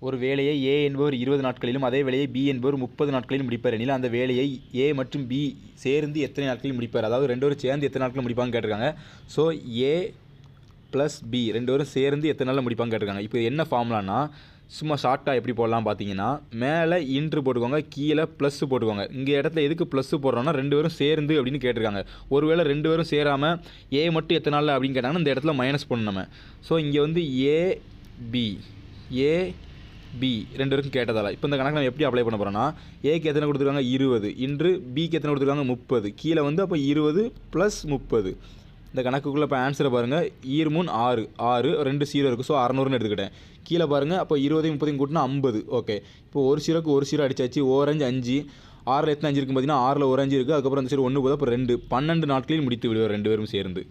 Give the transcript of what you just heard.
ஒரு வேலையை ஏ என்பவர் 20 நாட்களிலும் அதே வேலையை பி என்பவர் 30 நாட்களிலும் முடிப்பார் எனில் அந்த வேலையை ஏ மற்றும் பி சேர்ந்து எத்தனை நாட்களில் முடிப்பார்? அதாவது ரெண்டு பேரும் சேர்ந்து எத்தனை நாட்களில் முடிப்பாங்கன்னு கேட்டிருக்காங்க. ஸோ ஏ ப்ளஸ் பி ரெண்டு பேரும் சேர்ந்து எத்தனை நாளில் முடிப்பாங்கன்னு கேட்டிருக்காங்க. இப்போ என்ன ஃபார்முலானா சும்மா ஷார்ட்டாக எப்படி போடலாம் பார்த்தீங்கன்னா, மேலே இன்ட்ரு போட்டுக்கோங்க, கீழே ப்ளஸ் போட்டுக்கோங்க. இங்கே இடத்துல எதுக்கு ப்ளஸ் போடுறோன்னா ரெண்டு பேரும் சேர்ந்து அப்படின்னு கேட்டிருக்காங்க. ஒருவேளை ரெண்டு பேரும் சேராமல் ஏ மட்டும் எத்தனை நாளில் அப்படின்னு கேட்டாங்கன்னா இந்த இடத்துல மைனஸ் பண்ணணும் நம்ம. ஸோ இங்கே வந்து ஏ பி ரெண்டு பேருக்கும் கேட்டதால் இப்போ இந்த கணக்கு நம்ம எப்படி அப்ளை பண்ண போகிறோன்னா, ஏக்கு எத்தனை கொடுத்துருக்காங்க 20 இன்று பிக்கு எத்தனை கொடுத்துருக்காங்க 30 கீழே வந்து அப்போ 20 + 30. இந்த கணக்குக்குள்ளே இப்போ ஆன்சரை பாருங்கள். 6 6 2 0 இருக்குது. ஸோ 600ன்னு எடுத்துக்கிட்டேன். கீழே பாருங்கள் அப்போ 20 30 கூட்டினா 50. ஓகே, இப்போ ஒரு சீரோக்கு ஒரு சீரோ அடிச்சாச்சு. ஓரஞ்சு 5 6ல் எத்தனை 5 இருக்குது பார்த்தீங்கன்னா 6ல் ஒரு 5 இருக்குது. அதுக்கப்புறம் அந்த சீரோ 1 போதும். அப்போ 2 12 நாட்களில் முடித்து விடுவார் ரெண்டு பேரும் சேர்ந்து.